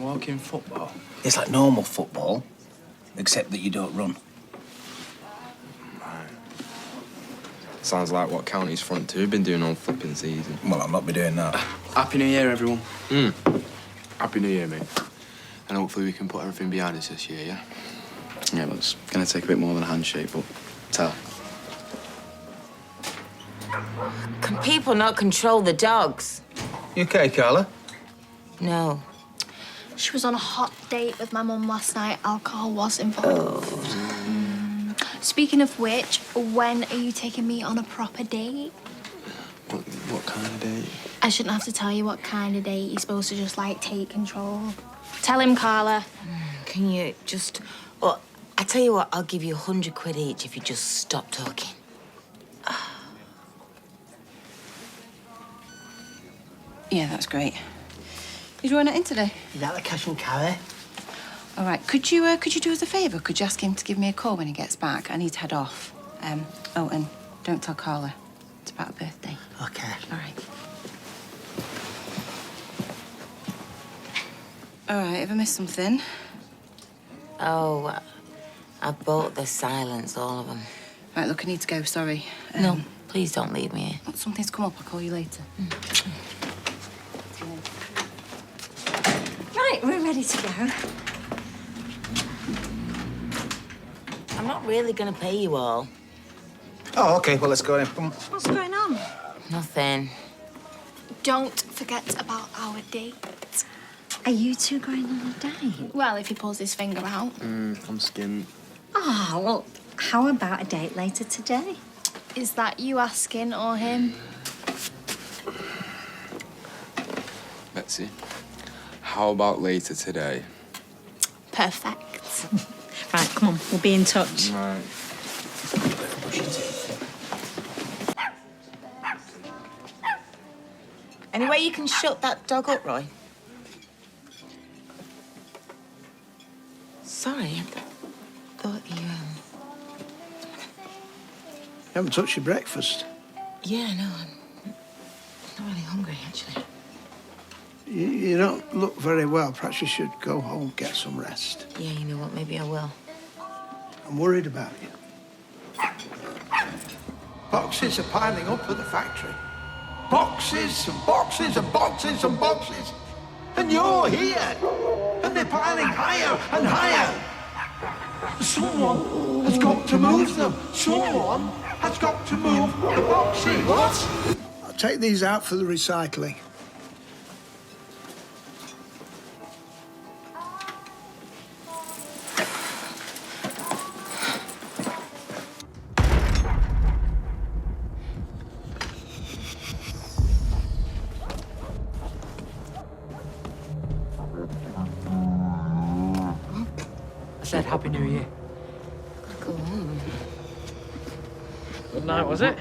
Walking football? It's like normal football, except that you don't run. Right. Sounds like what County's front two have been doing all flipping season. Well, I'll not be doing that. Happy New Year, everyone. Happy New Year, mate. And hopefully we can put everything behind us this year, yeah? Yeah, well, it's going to take a bit more than a handshake, but tell. Can people not control the dogs? You okay, Carla? No. She was on a hot date with my mum last night. Alcohol was involved. Speaking of which, when are you taking me on a proper date? What kind of date? I shouldn't have to tell you what kind of date. You're supposed to just, like, take control. Tell him, Carla. Can you just... Well, I tell you what, I'll give you 100 quid each if you just stop talking. Yeah, that's great. You drawing it in today? Is that the cash and carry? All right. Could you do us a favour? Could you ask him to give me a call when he gets back? I need to head off. Oh, and don't tell Carla. It's about her birthday. Okay. All right. All right. Have I missed something? Oh, I bought the silence, all of them. Right. Look, I need to go. Sorry. No, please don't leave me here. Something's come up. I'll call you later. Right, we're ready to go. I'm not really going to pay you all. Oh, OK. Well, let's go in. Come on. What's going on? Nothing. Don't forget about our date. Are you two going on a date? Well, if he pulls his finger out. I'm skint. Ah, well, how about a date later today? Is that you asking or him? Betsy, how about later today? Perfect. Right, come on, we'll be in touch. Right. Any way you can shut that dog up, Roy? Sorry, I thought you, You haven't touched your breakfast. Yeah, no, I'm not really hungry, actually. You don't look very well. Perhaps you should go home, get some rest. Yeah, you know what, maybe I will. I'm worried about you. Boxes are piling up at the factory. Boxes and boxes and boxes and boxes. And you're here. And they're piling higher and higher. Someone has got to move them. Someone has got to move the boxes. What? I'll take these out for the recycling. I said Happy New Year. Go on. Good night, was it?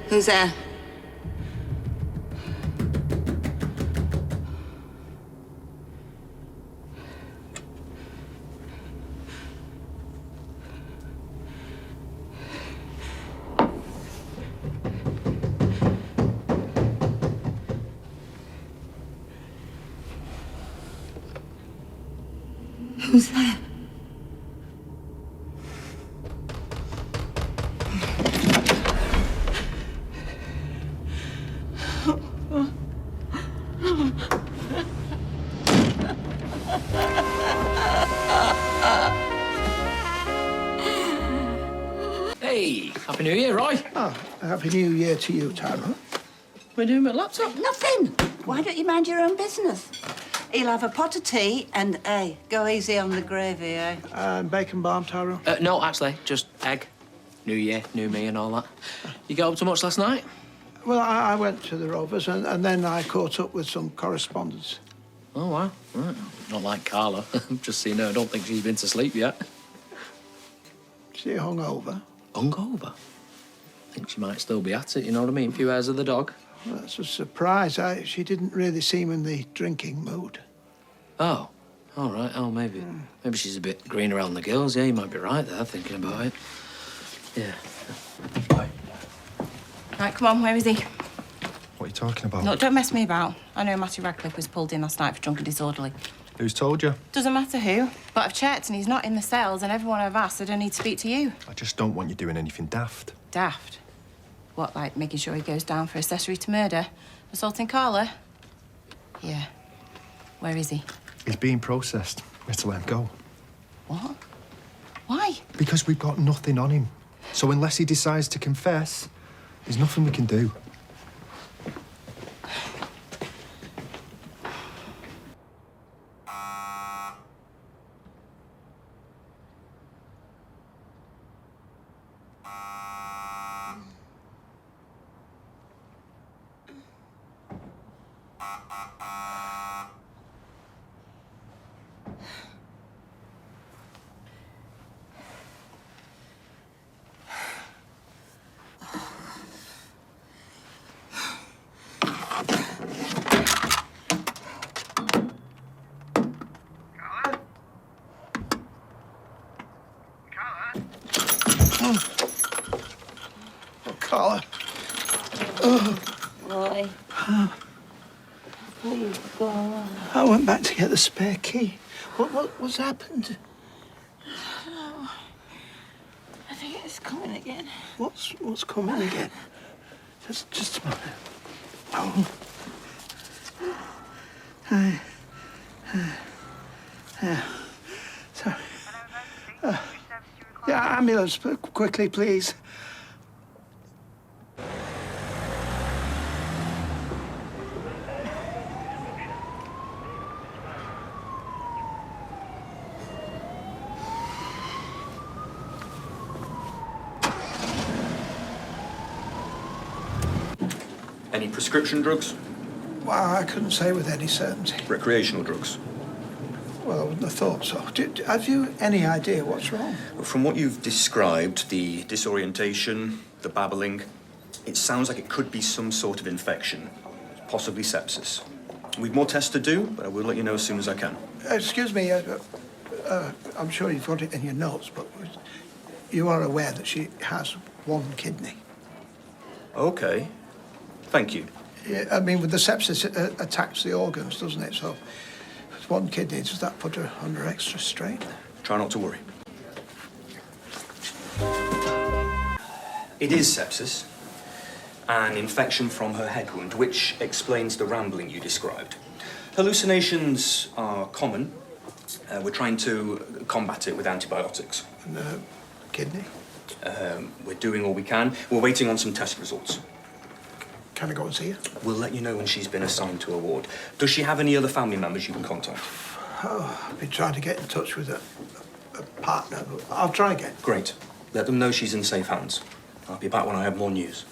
Who's there? Who's there? Hey, Happy New Year, Roy. Oh, Happy New Year to you, Tara. What are you doing with my laptop? Nothing. Why don't you mind your own business? He'll have a pot of tea and, hey, go easy on the gravy, eh? Bacon balm, Tara. No, actually, just egg. New Year, new me and all that. You get up to much last night? Well, I went to the Rovers and then I caught up with some correspondence. Oh, wow. Right. Not like Carla. I've just seen her. I don't think she's been to sleep yet. She hungover. Hungover? I think she might still be at it, you know what I mean? A few hairs of the dog. Well, that's a surprise. She didn't really seem in the drinking mood. Oh, all right. Oh, maybe she's a bit green around the gills. Yeah, you might be right there, thinking about it. Yeah. Right, come on, where is he? What are you talking about? No, don't mess me about. I know Matty Radcliffe was pulled in last night for drunk and disorderly. Who's told you? Doesn't matter who, but I've checked and he's not in the cells, and everyone I've asked said I need to speak to you. I just don't want you doing anything daft. Daft? What, like making sure he goes down for accessory to murder? Assaulting Carla? Yeah. Where is he? He's being processed. We have to let him go. What? Why? Because we've got nothing on him. So unless he decides to confess, there's nothing we can do. Oh, Carla. Roy. Please go on. I went back to get the spare key. What's happened? I think it's coming again. What's coming again? Just a moment. Oh. Yeah. Sorry. Yeah, ambulance, quickly, please. Any prescription drugs? Well, I couldn't say with any certainty. Recreational drugs? Well, I wouldn't have thought so. Have you any idea what's wrong? From what you've described, the disorientation, the babbling, it sounds like it could be some sort of infection, possibly sepsis. We've more tests to do, but I will let you know as soon as I can. Excuse me, I'm sure you've got it in your notes, but you are aware that she has one kidney. Okay. Thank you. Yeah, I mean, with the sepsis, it attacks the organs, doesn't it? So, with one kidney, does that put her under extra strain? Try not to worry. It is sepsis, an infection from her head wound, which explains the rambling you described. Hallucinations are common. We're trying to combat it with antibiotics. And kidney? We're doing all we can. We're waiting on some test results. Can I go and see her? We'll let you know when she's been assigned to a ward. Does she have any other family members you can contact? Oh, I've been trying to get in touch with a partner, but I'll try again. Great. Let them know she's in safe hands. I'll be back when I have more news.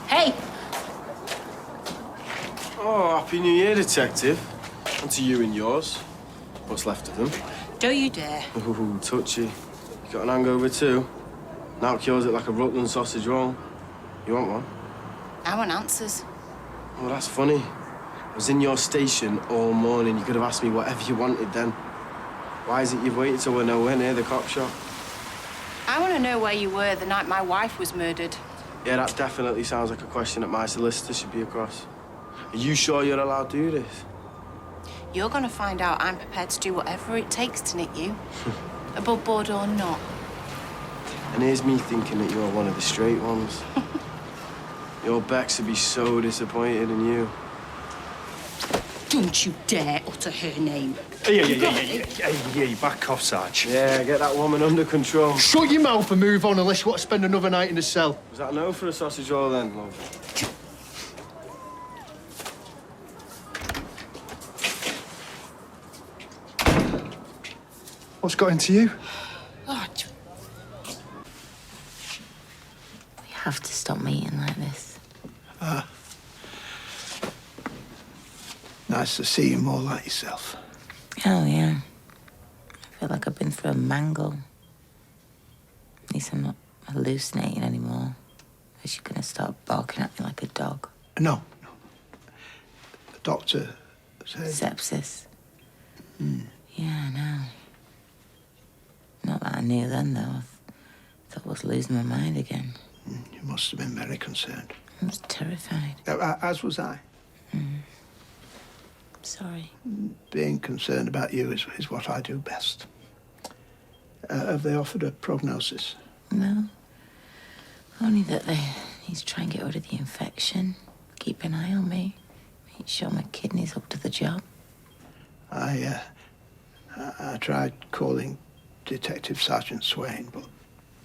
Hey! Oh, Happy New Year, Detective. And to you and yours. What's left of them. Don't you dare. Ooh, touchy. You got an hangover too? Now cures it like a Rutland sausage roll. You want one? I want answers. Oh, that's funny. I was in your station all morning. You could have asked me whatever you wanted then. Why is it you've waited till we're nowhere near the cop shop? I want to know where you were the night my wife was murdered. Yeah, that definitely sounds like a question that my solicitor should be across. Are you sure you're allowed to do this? You're going to find out I'm prepared to do whatever it takes to nick you, above board or not. And here's me thinking that you're one of the straight ones. Your Bex would be so disappointed in you. Don't you dare utter her name. Yeah, back off, Sarge. Yeah, get that woman under control. Shut your mouth and move on unless you want to spend another night in the cell. Was that a no for a sausage roll then, love? What's got into you? Oh, we have to stop meeting like this. No, nice to see you more like yourself. Oh, yeah. I feel like I've been through a mangle. At least I'm not hallucinating anymore. Is she gonna start barking at me like a dog? No. The doctor said... Sepsis. Yeah, I know. Not that I knew then, though. I thought I was losing my mind again. You must have been very concerned. I was terrified. As was I. Sorry. Being concerned about you is what I do best. Have they offered a prognosis? No. Only that they need to try and get rid of the infection. Keep an eye on me. Make sure my kidney's up to the job. I tried calling Detective Sergeant Swain, but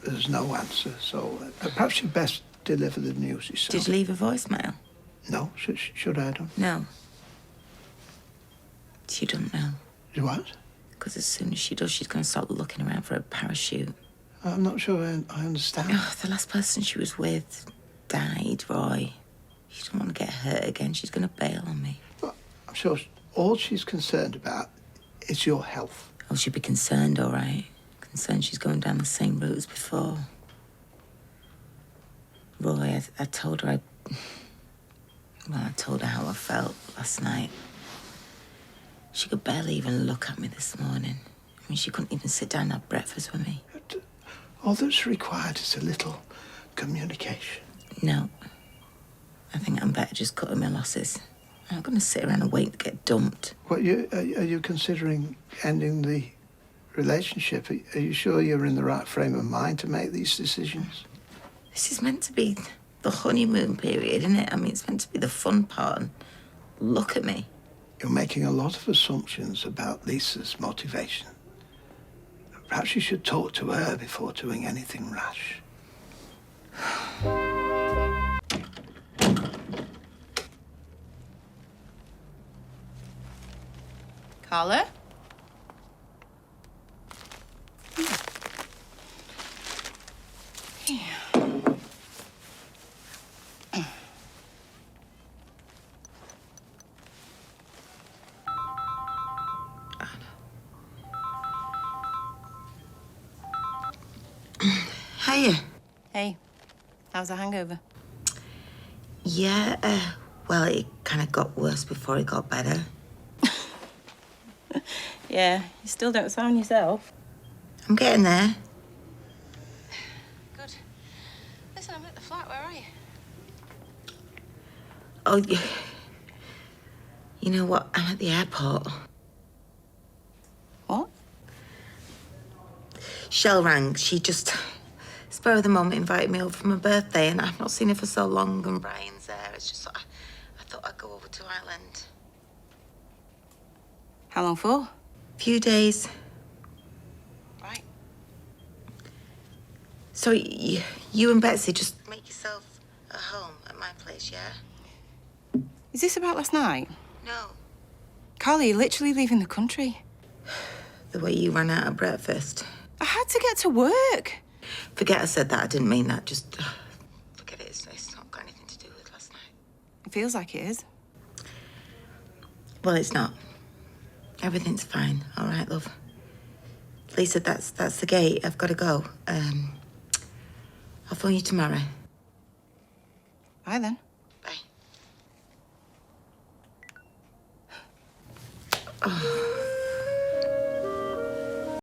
there's no answer, so perhaps you'd best deliver the news yourself. Did you leave a voicemail? No? Should I do? No. She don't know. You what? Because as soon as she does, she's going to start looking around for a parachute. I'm not sure I understand. Oh, the last person she was with died, Roy. She don't want to get hurt again. She's going to bail on me. Well, I'm sure all she's concerned about is your health. Oh, she'd be concerned, all right. Concerned she's going down the same route as before. Roy, I told her I told her how I felt last night. She could barely even look at me this morning. I mean, she couldn't even sit down and have breakfast with me. All that's required is a little communication. No. I think I'm better just cutting my losses. I'm not going to sit around and wait to get dumped. What, are you considering ending the relationship? Are you sure you're in the right frame of mind to make these decisions? This is meant to be the honeymoon period, isn't it? I mean, it's meant to be the fun part. And look at me. You're making a lot of assumptions about Lisa's motivation. Perhaps you should talk to her before doing anything rash. Carla? Hiya. Hey, how's the hangover? Yeah, well, it kind of got worse before it got better. Yeah, you still don't sound yourself. I'm getting there. Good. Listen, I'm at the flat. Where are you? Oh, you know what? I'm at the airport. What? Shell rang. She just, spur of the moment, invited me over for my birthday, and I've not seen her for so long, and Brian's there. It's just, I thought I'd go over to Ireland. How long for? Few days. Right. So you and Betsy just make yourself at home at my place, yeah? Is this about last night? No. Carla, you're literally leaving the country. The way you ran out of breakfast. I had to get to work. Forget I said that. I didn't mean that. Just forget it. It's not got anything to do with last night. It feels like it is. Well, it's not. Everything's fine. All right, love. Lisa, that's the gate. I've got to go. I'll phone you tomorrow. Bye then. Bye. Oh.